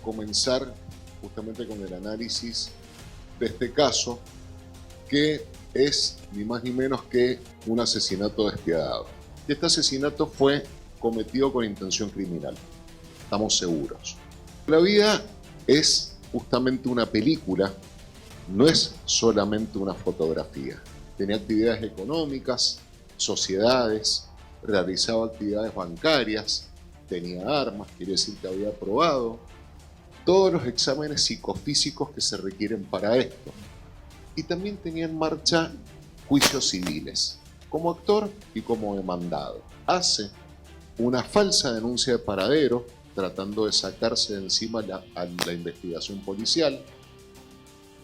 comenzar justamente con el análisis de este caso, que es ni más ni menos que un asesinato despiadado. Y este asesinato fue cometido con intención criminal, estamos seguros. La vida es justamente una película, no es solamente una fotografía. Tenía actividades económicas, sociedades, realizaba actividades bancarias, tenía armas, quiere decir que había aprobado todos los exámenes psicofísicos que se requieren para esto. Y también tenía en marcha juicios civiles, como actor y como demandado. Hace una falsa denuncia de paradero, tratando de sacarse de encima a la investigación policial.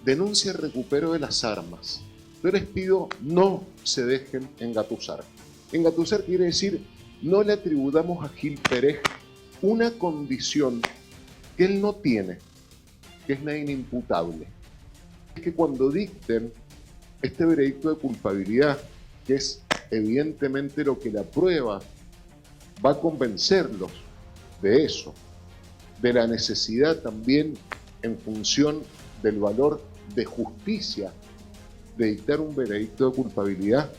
Denuncia el recupero de las armas. Yo les pido no se dejen engatusar. Engatusar quiere decir no le atributamos a Gil Pérez una condición que él no tiene, que es nada inimputable. Es que cuando dicten este veredicto de culpabilidad, que es evidentemente lo que la prueba va a convencerlos de eso, de la necesidad también en función del valor de justicia de dictar un veredicto de culpabilidad,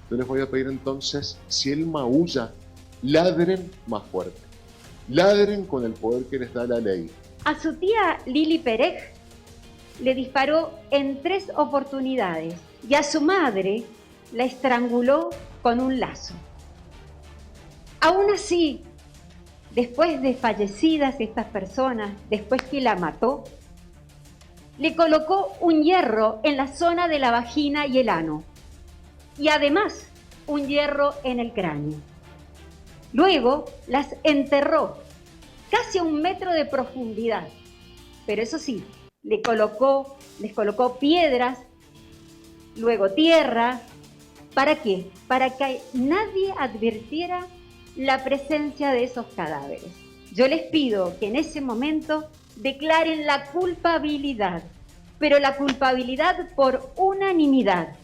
yo les voy a pedir entonces, si él maulla, ladren más fuerte, ladren con el poder que les da la ley. A su tía Lili Pérez le disparó en 3 oportunidades y a su madre la estranguló con un lazo. Aún así, después de fallecidas estas personas, después que la mató, le colocó un hierro en la zona de la vagina y el ano, y además un hierro en el cráneo. Luego las enterró casi a 1 metro de profundidad, pero eso sí, les colocó piedras, luego tierra. ¿Para qué? Para que nadie advirtiera la presencia de esos cadáveres. Yo les pido que en ese momento declaren la culpabilidad, pero la culpabilidad por unanimidad.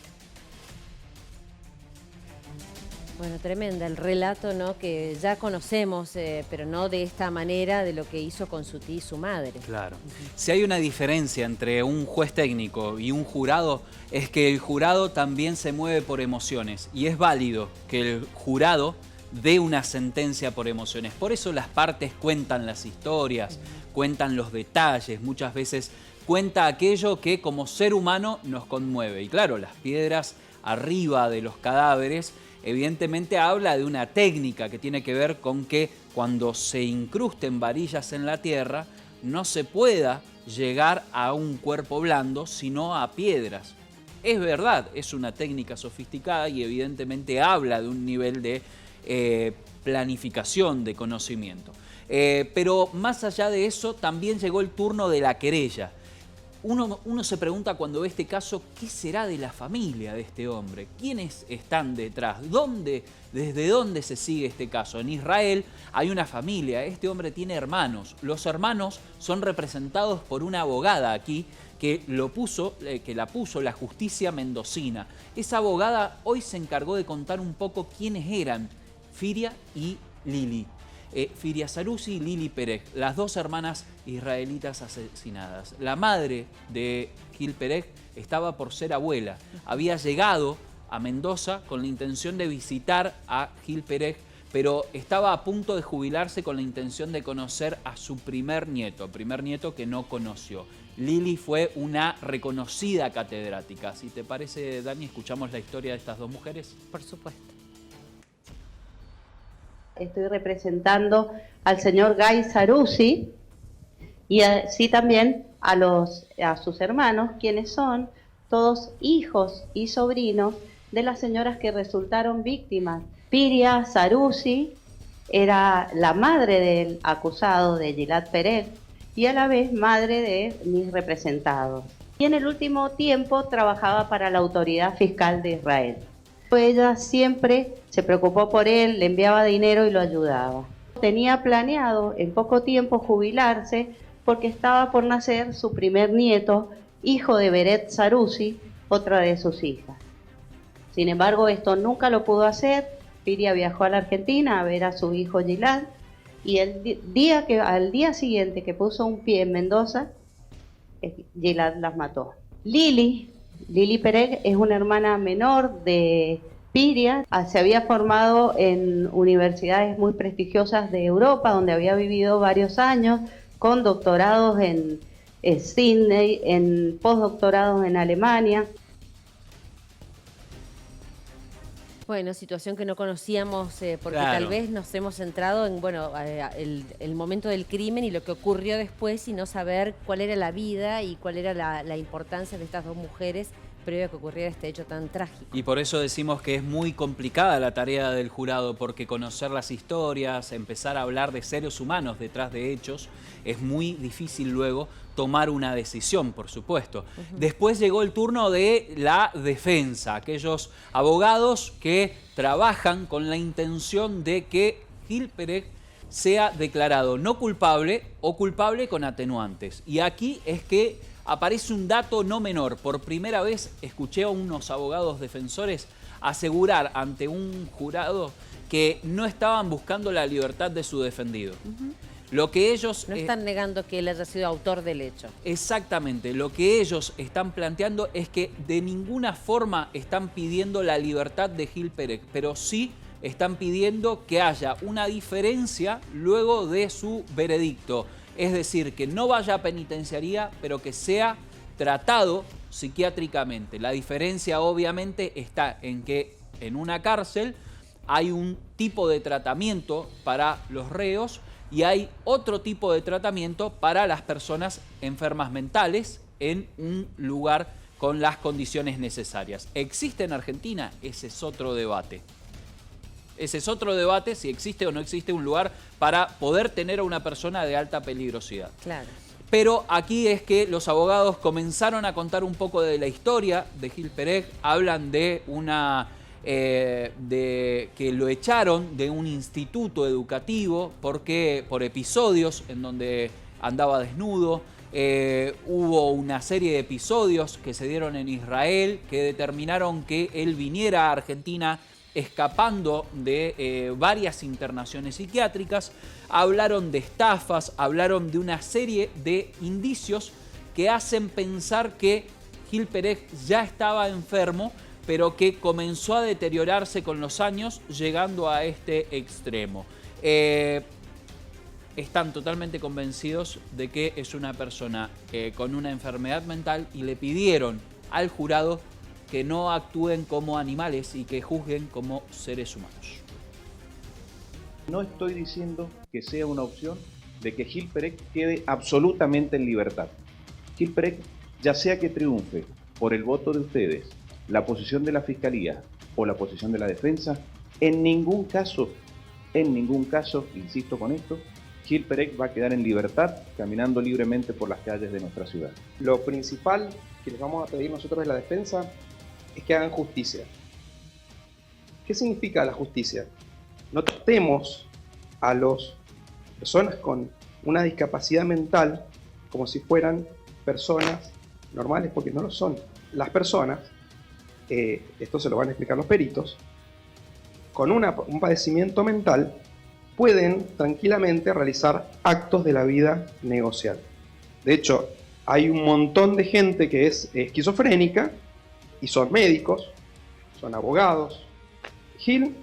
Bueno, tremenda el relato, ¿no? Que ya conocemos, pero no de esta manera, de lo que hizo con su tía y su madre. Claro. Si hay una diferencia entre un juez técnico y un jurado, es que el jurado también se mueve por emociones. Y es válido que el jurado dé una sentencia por emociones. Por eso las partes cuentan las historias, cuentan los detalles, muchas veces cuenta aquello que como ser humano nos conmueve. Y claro, las piedras arriba de los cadáveres evidentemente habla de una técnica que tiene que ver con que cuando se incrusten varillas en la tierra no se pueda llegar a un cuerpo blando, sino a piedras. Es verdad, es una técnica sofisticada y evidentemente habla de un nivel de planificación, de conocimiento. Pero más allá de eso, también llegó el turno de la querella. Uno se pregunta cuando ve este caso, ¿qué será de la familia de este hombre? ¿Quiénes están detrás? ¿Desde dónde se sigue este caso? En Israel hay una familia, este hombre tiene hermanos. Los hermanos son representados por una abogada aquí que la puso la justicia mendocina. Esa abogada hoy se encargó de contar un poco quiénes eran Firia y Lili. Firia Sarusi y Lili Pérez, las 2 hermanas israelitas asesinadas. La madre de Gil Pérez estaba por ser abuela. Había llegado a Mendoza con la intención de visitar a Gil Pérez, pero estaba a punto de jubilarse con la intención de conocer a su primer nieto que no conoció. Lili fue una reconocida catedrática. Si te parece, Dani, escuchamos la historia de estas 2 mujeres. Por supuesto. Estoy representando al señor Guy Sarusi y así también a sus hermanos, quienes son todos hijos y sobrinos de las señoras que resultaron víctimas. Firia Sarusi era la madre del acusado de Gilad Pérez y a la vez madre de mis representados. Y en el último tiempo trabajaba para la Autoridad Fiscal de Israel. Ella siempre se preocupó por él, le enviaba dinero y lo ayudaba. Tenía planeado en poco tiempo jubilarse porque estaba por nacer su primer nieto, hijo de Beret Sarusi, otra de sus hijas. Sin embargo, esto nunca lo pudo hacer. Firia viajó a la Argentina a ver a su hijo Gilad Y al día siguiente que puso un pie en Mendoza, Gilad las mató. Lili Pereg es una hermana menor de Piria. Se había formado en universidades muy prestigiosas de Europa, donde había vivido varios años, con doctorados en Sydney, en postdoctorados en Alemania. Bueno, situación que no conocíamos porque Claro. tal vez nos hemos centrado en el momento del crimen y lo que ocurrió después y no saber cuál era la vida y cuál era la importancia de estas dos mujeres previo a que ocurriera este hecho tan trágico. Y por eso decimos que es muy complicada la tarea del jurado, porque conocer las historias, empezar a hablar de seres humanos detrás de hechos, es muy difícil luego tomar una decisión, por supuesto. Después llegó el turno de la defensa, aquellos abogados que trabajan con la intención de que Gil Pereg sea declarado no culpable o culpable con atenuantes. Y aquí es que aparece un dato no menor. Por primera vez escuché a unos abogados defensores asegurar ante un jurado que no estaban buscando la libertad de su defendido. Lo que ellos... No están negando que él haya sido autor del hecho. Exactamente, lo que ellos están planteando es que de ninguna forma están pidiendo la libertad de Gil Pereg, pero sí están pidiendo que haya una diferencia luego de su veredicto. Es decir, que no vaya a penitenciaría, pero que sea tratado psiquiátricamente. La diferencia obviamente está en que en una cárcel hay un tipo de tratamiento para los reos y hay otro tipo de tratamiento para las personas enfermas mentales en un lugar con las condiciones necesarias. ¿Existe en Argentina? Ese es otro debate. Ese es otro debate, si existe o no existe un lugar para poder tener a una persona de alta peligrosidad. Claro. Pero aquí es que los abogados comenzaron a contar un poco de la historia de Gil Pereg. Hablan de que lo echaron de un instituto educativo por episodios en donde andaba desnudo. Hubo una serie de episodios que se dieron en Israel que determinaron que él viniera a Argentina escapando de varias internaciones psiquiátricas. Hablaron de estafas, hablaron de una serie de indicios que hacen pensar que Gil Pereg ya estaba enfermo, pero que comenzó a deteriorarse con los años, llegando a este extremo. Están totalmente convencidos de que es una persona con una enfermedad mental y le pidieron al jurado que no actúen como animales y que juzguen como seres humanos. No estoy diciendo que sea una opción de que Gil Pereg quede absolutamente en libertad. Gil Pereg, ya sea que triunfe por el voto de ustedes, la posición de la Fiscalía o la posición de la defensa, en ningún caso, insisto con esto, Gil Pereg va a quedar en libertad caminando libremente por las calles de nuestra ciudad. Lo principal que les vamos a pedir nosotros de la defensa es que hagan justicia. ¿Qué significa la justicia? No tratemos a las personas con una discapacidad mental como si fueran personas normales, porque no lo son. Las personas, esto se lo van a explicar los peritos, con un padecimiento mental pueden tranquilamente realizar actos de la vida negocial. De hecho, hay un montón de gente que es esquizofrénica y son médicos, son abogados. Gil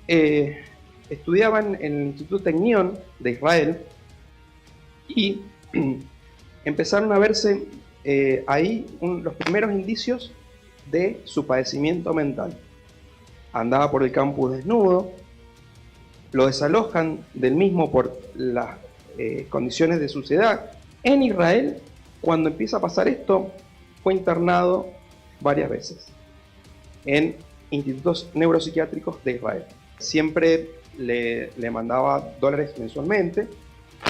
estudiaba en el Instituto Technion de Israel y empezaron a verse ahí los primeros indicios de su padecimiento mental. Andaba por el campus desnudo, lo desalojan del mismo por las condiciones de suciedad. En Israel, cuando empieza a pasar esto, fue internado varias veces en institutos neuropsiquiátricos de Israel. Siempre le mandaba dólares mensualmente.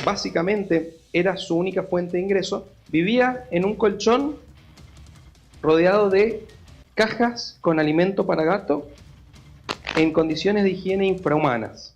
Básicamente era su única fuente de ingreso. Vivía en un colchón rodeado de cajas con alimento para gato en condiciones de higiene infrahumanas.